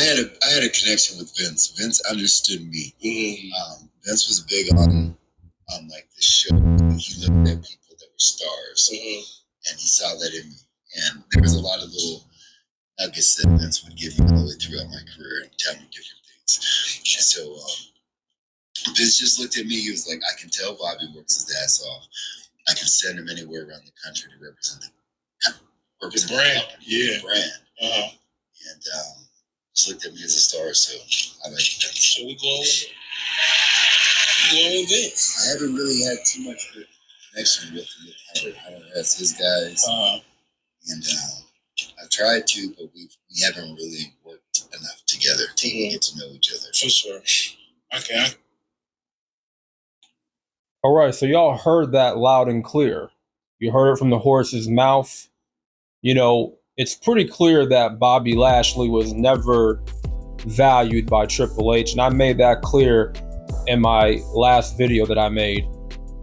had a connection with Vince. Vince understood me. Vince was big on like the show. He looked at people that were stars, and he saw that in me. And there was a lot of little nuggets that Vince would give me all the way throughout my career and tell me different things. And so Vince just looked at me. He was like, I can tell Bobby works his ass off. I can send him anywhere around the country to represent the brand. The brand. And just looked at me as a star. So I like that. So we go with Vince. I haven't really had too much of a connection with him. I don't know, that's his guys. And I tried to, but we haven't really worked enough together to get to know each other. For sure. Okay. All right, so y'all heard that loud and clear. You heard it from the horse's mouth. You know, it's pretty clear that Bobby Lashley was never valued by Triple H, and I made that clear in my last video that I made.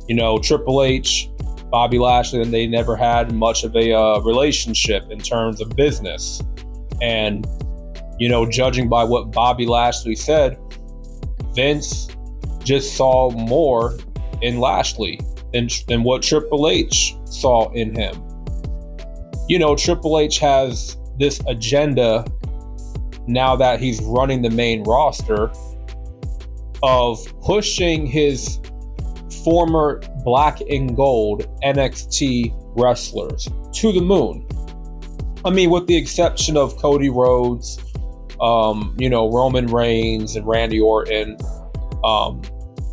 You know, Triple H, Bobby Lashley, and they never had much of a relationship in terms of business. And, you know, judging by what Bobby Lashley said, Vince just saw more in Lashley than what Triple H saw in him. You know, Triple H has this agenda now that he's running the main roster of pushing his former black and gold NXT wrestlers to the moon. I mean, with the exception of Cody Rhodes, you know, Roman Reigns and Randy Orton,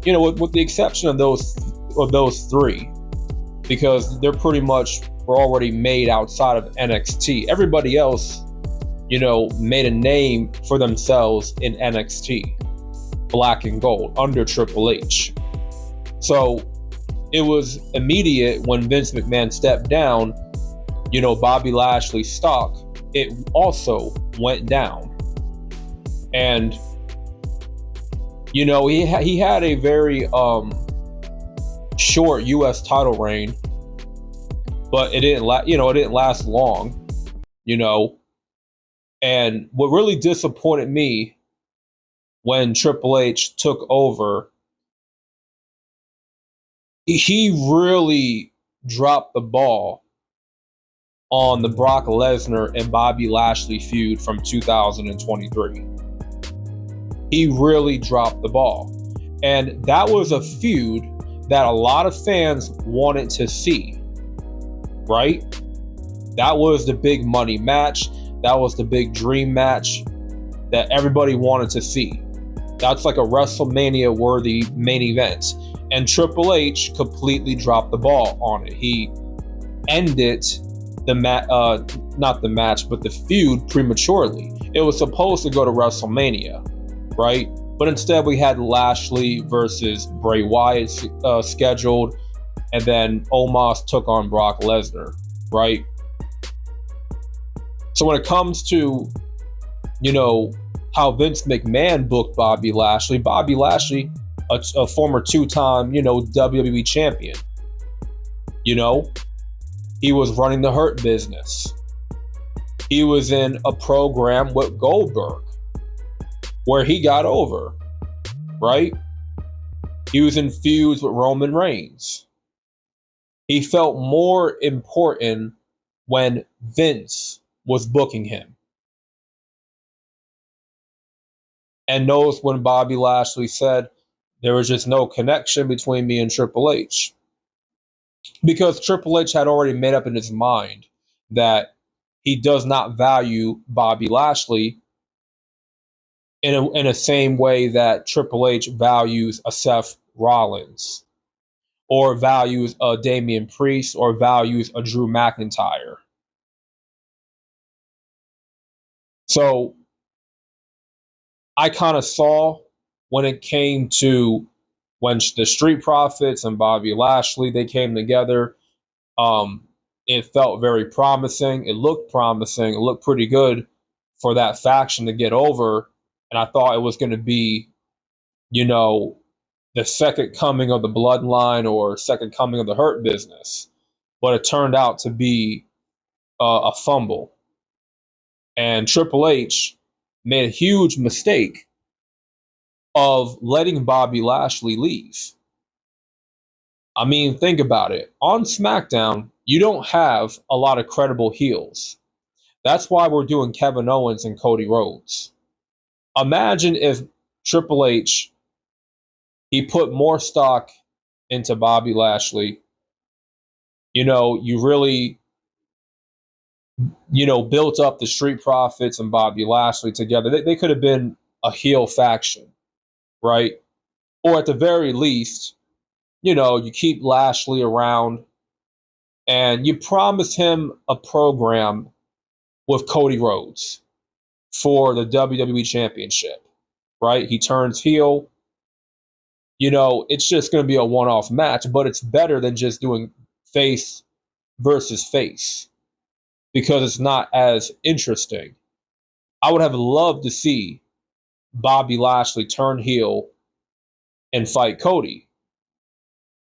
you know, with the exception of those three, because they're pretty much were already made outside of NXT. Everybody else, you know, made a name for themselves in NXT, black and gold, under Triple H. So it was immediate when Vince McMahon stepped down, you know, Bobby Lashley's stock, it also went down. And, you know, he had a very short U.S. title reign, but it didn't last long, you know. And what really disappointed me when Triple H took over, he really dropped the ball on the Brock Lesnar and Bobby Lashley feud from 2023. He really dropped the ball. And that was a feud that a lot of fans wanted to see, right? That was the big money match. That was the big dream match that everybody wanted to see. That's like a WrestleMania worthy main event. And Triple H completely dropped the ball on it. He ended not the match, but the feud prematurely. It was supposed to go to WrestleMania, right? But instead we had Lashley versus Bray Wyatt scheduled, and then Omos took on Brock Lesnar, right? So when it comes to, you know, how Vince McMahon booked Bobby Lashley, a former two-time, you know, WWE champion, you know, he was running the Hurt Business. He was in a program with Goldberg where he got over, right? He was in feuds with Roman Reigns. He felt more important when Vince was booking him. And notice when Bobby Lashley said there was just no connection between me and Triple H. Because Triple H had already made up in his mind that he does not value Bobby Lashley in a same way that Triple H values a Seth Rollins, or values a Damian Priest, or values a Drew McIntyre. So I kind of saw when it came to when the Street Profits and Bobby Lashley, they came together, it felt very promising. It looked promising. It looked pretty good for that faction to get over. And I thought it was going to be, you know, the second coming of the Bloodline or second coming of the Hurt Business. But it turned out to be a fumble. And Triple H made a huge mistake of letting Bobby Lashley leave. I mean, think about it. On SmackDown, you don't have a lot of credible heels. That's why we're doing Kevin Owens and Cody Rhodes. Imagine if Triple H, he put more stock into Bobby Lashley. You really, built up the Street Profits and Bobby Lashley together. They could have been a heel faction, right? Or at the very least, you keep Lashley around and you promise him a program with Cody Rhodes for the WWE Championship, right? He turns heel. It's just going to be a one-off match, but it's better than just doing face versus face because it's not as interesting. I would have loved to see Bobby Lashley turn heel and fight Cody.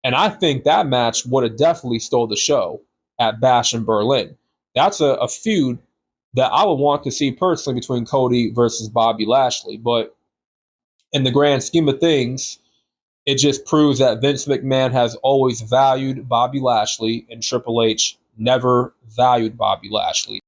And I think that match would have definitely stole the show at Bash in Berlin. That's a feud that I would want to see personally between Cody versus Bobby Lashley. But in the grand scheme of things, it just proves that Vince McMahon has always valued Bobby Lashley and Triple H never valued Bobby Lashley.